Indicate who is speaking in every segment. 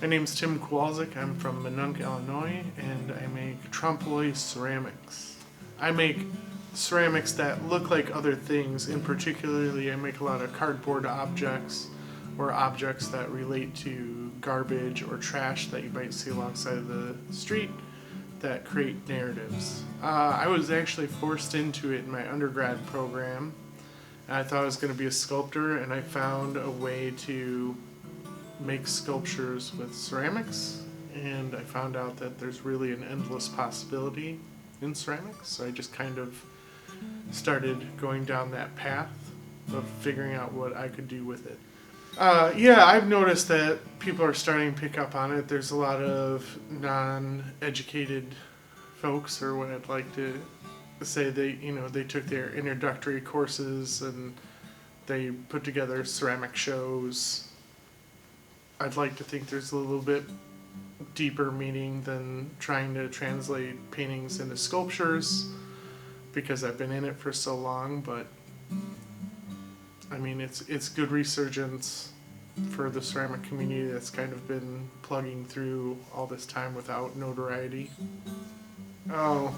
Speaker 1: My name's Tim Kowalczyk. I'm from Minonk, Illinois, and I make trompe-l'oeil ceramics. I make ceramics that look like other things. In particularly, I make a lot of cardboard objects or objects that relate to garbage or trash that you might see alongside of the street that create narratives. I was actually forced into it in my undergrad program. I thought I was going to be a sculptor, and I found a way to make sculptures with ceramics, and I found out that there's really an endless possibility in ceramics, so I just kind of started going down that path of figuring out what I could do with it. Yeah, I've noticed that people are starting to pick up on it. There's a lot of non-educated folks, or what I'd like to say, they took their introductory courses and they put together ceramic shows. I'd like to think there's a little bit deeper meaning than trying to translate paintings into sculptures, because I've been in it for so long, but I mean, it's good resurgence for the ceramic community that's kind of been plugging through all this time without notoriety. Oh,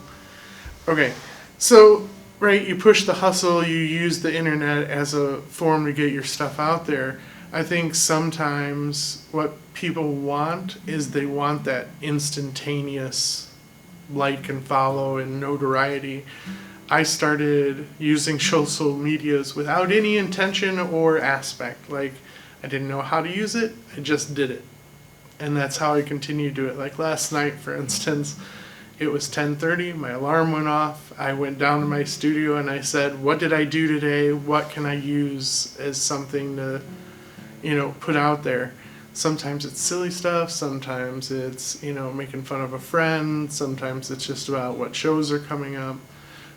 Speaker 1: okay. So, right, you push the hustle, you use the internet as a form to get your stuff out there. I think sometimes what people want is they want that instantaneous like and follow and notoriety. I started using social medias without any intention or aspect. Like, I didn't know how to use it, I just did it. And that's how I continue to do it. Like last night, for instance, it was 10:30, my alarm went off, I went down to my studio and I said, what did I do today? What can I use as something to put out there? Sometimes it's silly stuff, sometimes it's, making fun of a friend, sometimes it's just about what shows are coming up,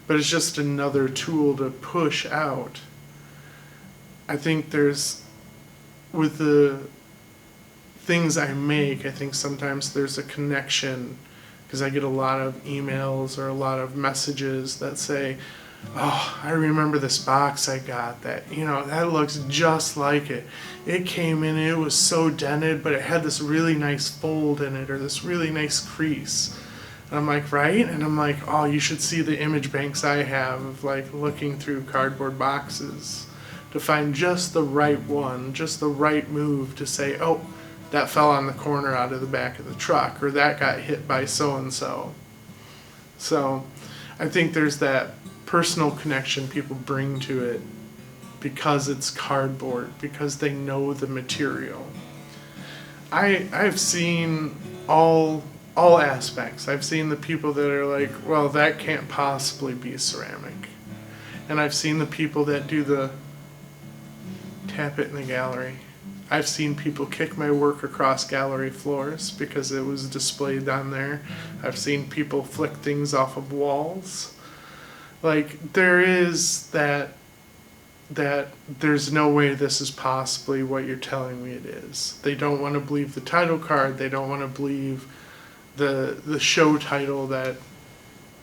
Speaker 1: but it's just another tool to push out. I think with the things I make, I think sometimes there's a connection, because I get a lot of emails or a lot of messages that say, oh, I remember this box I got that looks just like it. It came in, it was so dented, but it had this really nice fold in it, or this really nice crease. And I'm like, right? And I'm like, oh, you should see the image banks I have of like looking through cardboard boxes to find just the right one, just the right move to say, oh, that fell on the corner out of the back of the truck, or that got hit by so-and-so. So I think there's that personal connection people bring to it because it's cardboard, because they know the material. I've seen all aspects. I've seen the people that are like, well, that can't possibly be ceramic. And I've seen the people that do the tap it in the gallery. I've seen people kick my work across gallery floors because it was displayed on there. I've seen people flick things off of walls. Like, there is that there's no way this is possibly what you're telling me it is. They don't want to believe the title card. They don't want to believe the show title that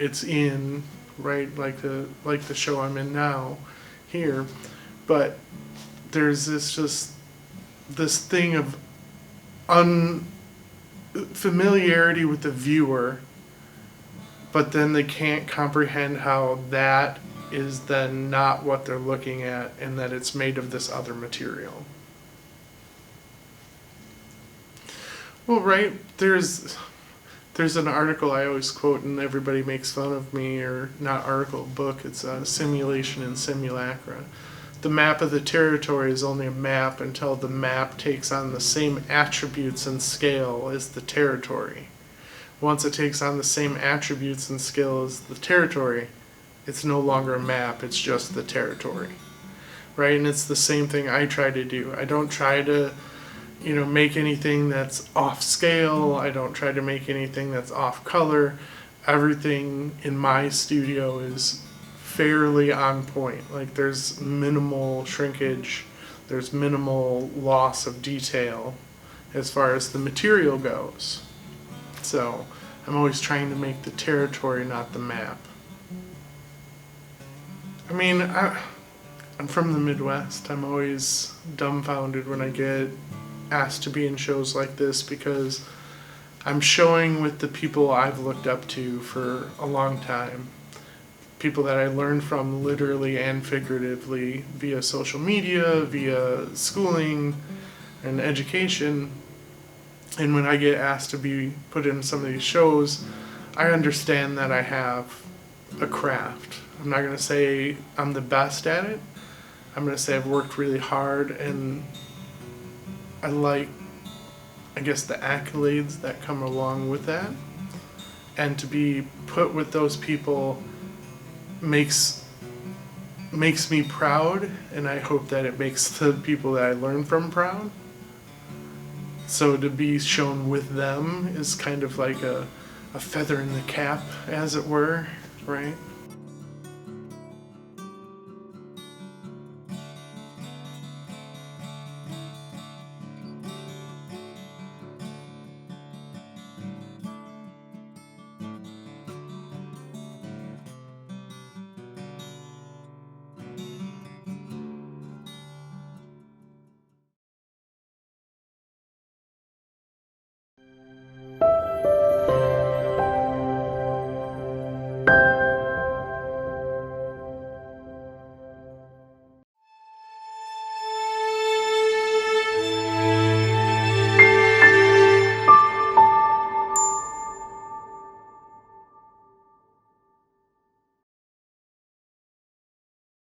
Speaker 1: it's in, right? Like the show I'm in now here. But there's this thing of unfamiliarity with the viewer, but then they can't comprehend how that is then not what they're looking at, and that it's made of this other material. Well, right, there's an article I always quote, and everybody makes fun of me, or not article, book, it's a Simulation and Simulacra. The map of the territory is only a map until the map takes on the same attributes and scale as the territory. Once it takes on the same attributes and scale as the territory, it's no longer a map, it's just the territory. Right? And it's the same thing I try to do. I don't try to, make anything that's off scale. I don't try to make anything that's off color. Everything in my studio is fairly on point. Like, there's minimal shrinkage, there's minimal loss of detail as far as the material goes. So I'm always trying to make the territory, not the map. I mean, I'm from the Midwest. I'm always dumbfounded when I get asked to be in shows like this because I'm showing with the people I've looked up to for a long time. People that I learned from literally and figuratively via social media, via schooling and education. And when I get asked to be put in some of these shows, I understand that I have a craft. I'm not going to say I'm the best at it. I'm going to say I've worked really hard, and I like, I guess, the accolades that come along with that. And to be put with those people makes me proud, and I hope that it makes the people that I learn from proud. So to be shown with them is kind of like a feather in the cap, as it were, right?